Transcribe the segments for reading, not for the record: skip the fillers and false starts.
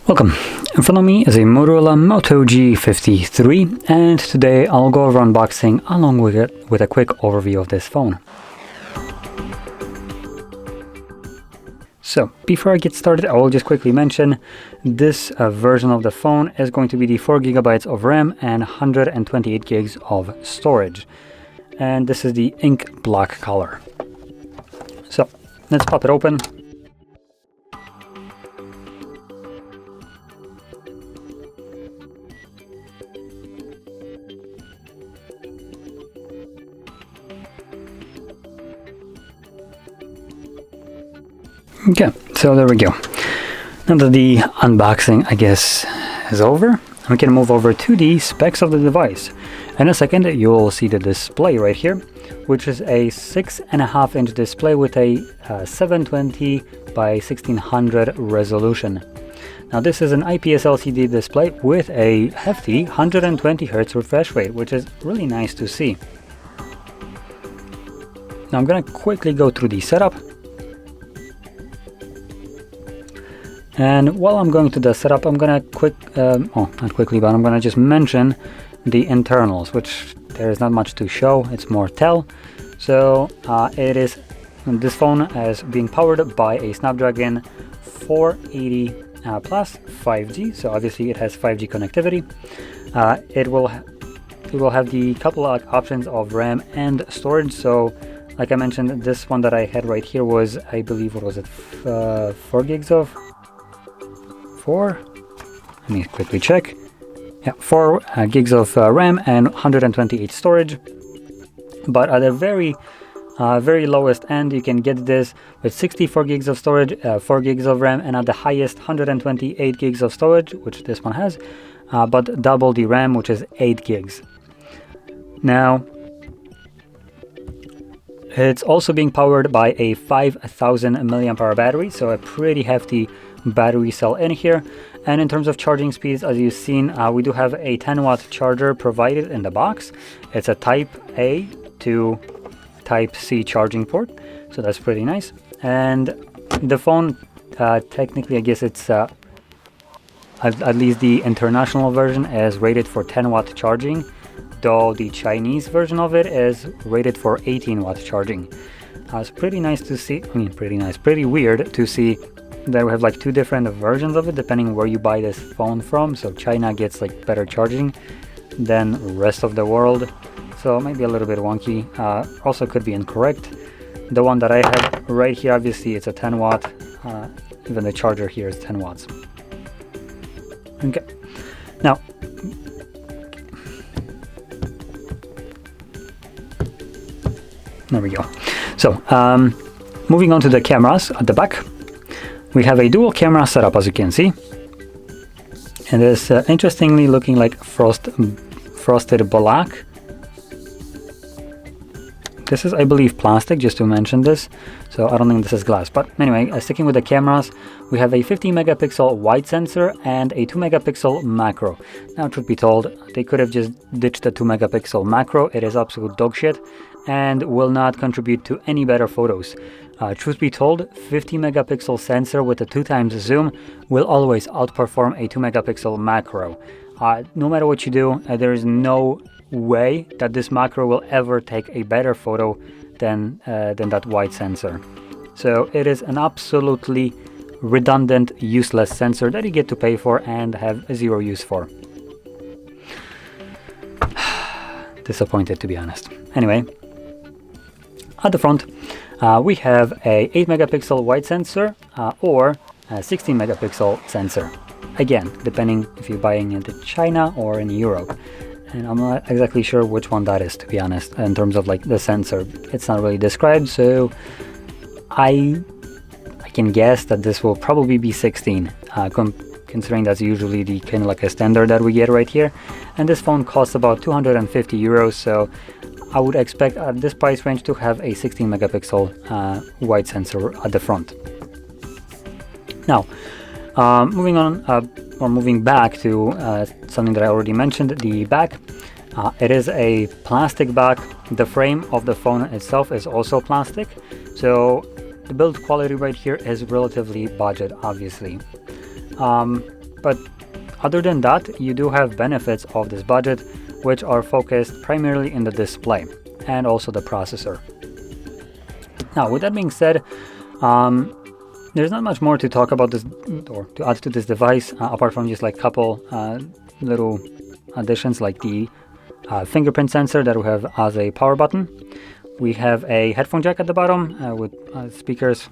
Welcome. In front of me is a Motorola Moto G53, and today I'll go over unboxing along with it with a quick overview of this phone. So before I get started, I will just quickly mention this version of the phone is going to be the 4 GB of RAM and 128 gigs of storage, and this is the ink black color. So let's pop it open. Okay, so there we go. Now that the unboxing, I guess, is over, we can move over to the specs of the device. In a second, you'll see the display right here, which is a 6.5-inch display with a 720 by 1600 resolution. Now this is an IPS LCD display with a hefty 120 Hz refresh rate, which is really nice to see. Now I'm going to quickly go through the setup. And while I'm going to the setup, I'm gonna I'm gonna just mention the internals, which there is not much to show, it's more tell. So this phone is being powered by a Snapdragon 480 plus 5G, so obviously it has 5G connectivity. It will have the couple of options of RAM and storage. So like I mentioned, this one that I had right here was, I believe, what was it, 4 gigs of 4? Let me quickly check. Yeah, 4 gigs of RAM and 128 storage. But at the very lowest end, you can get this with 64 gigs of storage, 4 gigs of RAM, and at the highest 128 gigs of storage, which this one has, but double the RAM, which is 8 gigs. Now, it's also being powered by a 5000 mAh battery, so a pretty hefty battery cell in here. And in terms of charging speeds, as you've seen, we do have a 10-watt charger provided in the box. It's a Type A to Type C charging port, so that's pretty nice. And the phone, technically, I guess it's at least the international version is rated for 10-watt charging, though the Chinese version of it is rated for 18-watt charging. It's pretty nice to see. Pretty weird to see that we have like two different versions of it depending where you buy this phone from. So China gets like better charging than rest of the world, so maybe a little bit wonky. Also could be incorrect. The one that I have right here, obviously it's a 10 watt. Even the charger here is 10 watts. Okay, now there we go. So moving on to the cameras at the back. We have a dual camera setup, as you can see, and it's interestingly looking like frosted black. This is, I believe, plastic, just to mention this, so I don't think this is glass. But anyway, sticking with the cameras, we have a 50 megapixel wide sensor and a 2 megapixel macro. Now, truth be told, they could have just ditched the 2 megapixel macro. It is absolute dog shit and will not contribute to any better photos. Truth be told, 50 megapixel sensor with a 2x zoom will always outperform a 2 megapixel macro. No matter what you do, there is no way that this macro will ever take a better photo than that wide sensor. So it is an absolutely redundant, useless sensor that you get to pay for and have zero use for. Disappointed, to be honest. Anyway, at the front, we have a 8 megapixel wide sensor or a 16 megapixel sensor. Again, depending if you're buying it in China or in Europe. And I'm not exactly sure which one that is, to be honest, in terms of like the sensor. It's not really described, so I can guess that this will probably be 16, considering that's usually the kind of like a standard that we get right here. And this phone costs about 250 euros, so I would expect at this price range to have a 16 megapixel wide sensor at the front. Now, moving back to something that I already mentioned, the back. It is a plastic back. The frame of the phone itself is also plastic, so the build quality right here is relatively budget, obviously. But other than that, you do have benefits of this budget, which are focused primarily in the display and also the processor. Now, with that being said, there's not much more to talk about this or to add to this device, apart from just like couple little additions, like the fingerprint sensor that we have as a power button. We have a headphone jack at the bottom with speakers,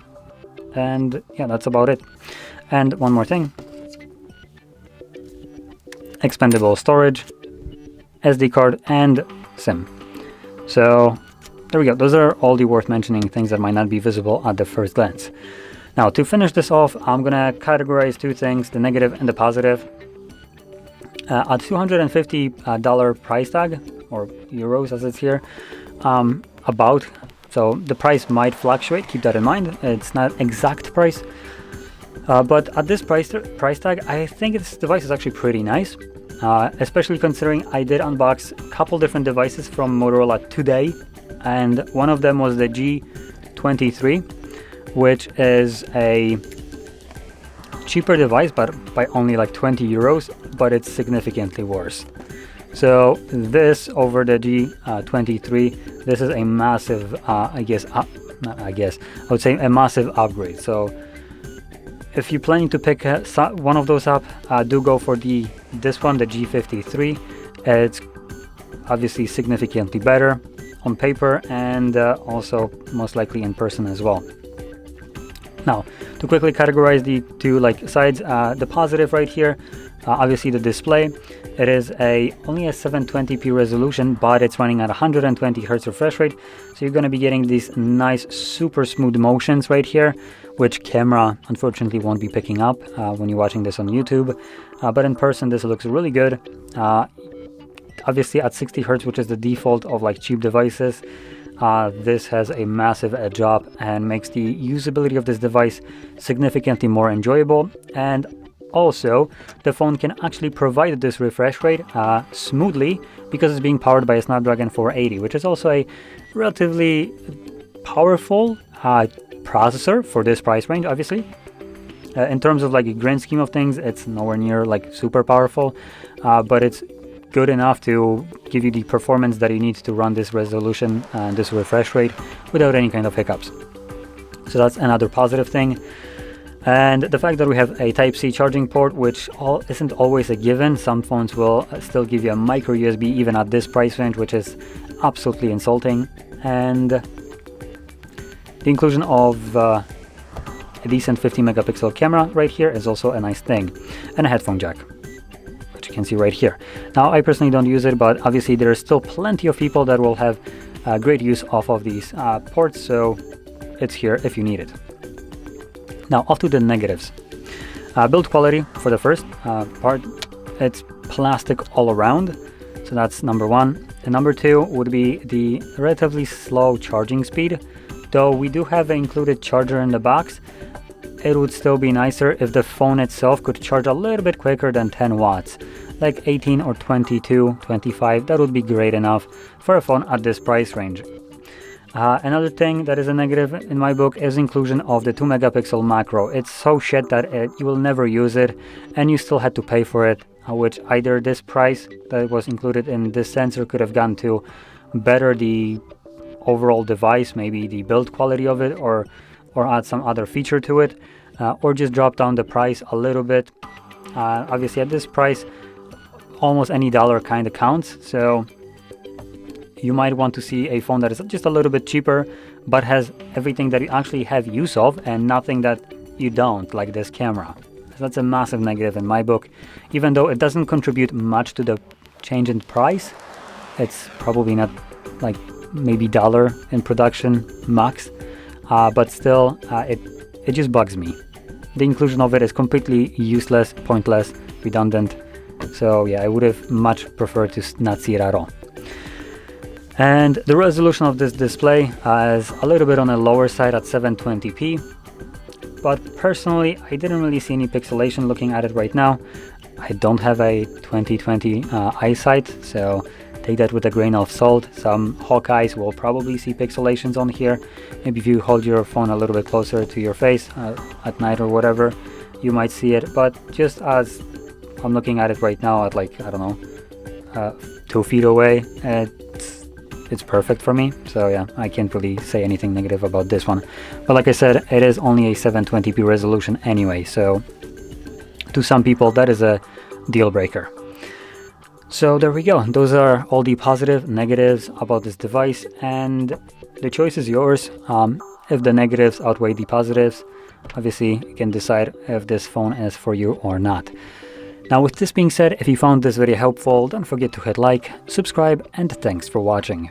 and yeah, that's about it. And one more thing: expandable storage, SD card, and SIM. So there we go. Those are all the worth mentioning things that might not be visible at the first glance. Now, to finish this off, I'm gonna categorize two things: the negative and the positive. At $250 price tag, or euros as it's here, so the price might fluctuate, keep that in mind. It's not exact price, but at this price tag, I think this device is actually pretty nice, especially considering I did unbox a couple different devices from Motorola today, and one of them was the G53, which is a cheaper device, but by only like 20 euros, but it's significantly worse. So this over the G23, this is a massive, I would say a massive upgrade. So if you're planning to pick one of those up, do go for this one, the G53. It's obviously significantly better on paper, and also most likely in person as well. Now, to quickly categorize the two sides, the positive right here, obviously the display. It is only a 720p resolution, but it's running at 120 Hz refresh rate, so you're going to be getting these nice super smooth motions right here, which camera unfortunately won't be picking up when you're watching this on YouTube, but in person this looks really good. Obviously at 60 Hz, which is the default of cheap devices, this has a massive edge up and makes the usability of this device significantly more enjoyable. And also, the phone can actually provide this refresh rate smoothly because it's being powered by a Snapdragon 480, which is also a relatively powerful processor for this price range, obviously. In terms of a grand scheme of things, it's nowhere near super powerful, but it's good enough to give you the performance that you need to run this resolution and this refresh rate without any kind of hiccups. So that's another positive thing. And the fact that we have a Type-C charging port, which isn't always a given. Some phones will still give you a micro USB even at this price range, which is absolutely insulting. And the inclusion of a decent 50 megapixel camera right here is also a nice thing, and a headphone jack, which you can see right here. Now, I personally don't use it, but obviously there are still plenty of people that will have great use off of these ports, so it's here if you need it. Now, off to the negatives. Build quality for the first part. It's plastic all around, so that's number one. And number two would be the relatively slow charging speed. Though we do have an included charger in the box, it would still be nicer if the phone itself could charge a little bit quicker than 10 watts. Like 18 or 22, 25, that would be great enough for a phone at this price range. Another thing that is a negative in my book is inclusion of the 2 megapixel macro. It's so shit that you will never use it, and you still had to pay for it, which either this price that was included in this sensor could have gone to better the overall device, maybe the build quality of it, or add some other feature to it, or just drop down the price a little bit. Obviously at this price, almost any dollar kind of counts, so you might want to see a phone that is just a little bit cheaper, but has everything that you actually have use of and nothing that you don't, like this camera. So that's a massive negative in my book. Even though it doesn't contribute much to the change in price, it's probably not like maybe dollar in production max, but still it just bugs me. The inclusion of it is completely useless, pointless, redundant. So yeah, I would have much preferred to not see it at all. And the resolution of this display is a little bit on the lower side at 720p, but personally I didn't really see any pixelation looking at it right now. I don't have a 20/20 eyesight, so take that with a grain of salt. Some Hawkeyes will probably see pixelations on here. Maybe if you hold your phone a little bit closer to your face at night or whatever, you might see it, but just as I'm looking at it right now at like, I don't know, 2 feet away. It's perfect for me, so yeah, I can't really say anything negative about this one. But like I said, it is only a 720p resolution anyway, so to some people that is a deal breaker. So there we go. Those are all the positive, negatives about this device, and the choice is yours. If the negatives outweigh the positives, obviously you can decide if this phone is for you or not. Now, with this being said, if you found this video helpful, don't forget to hit like, subscribe, and thanks for watching.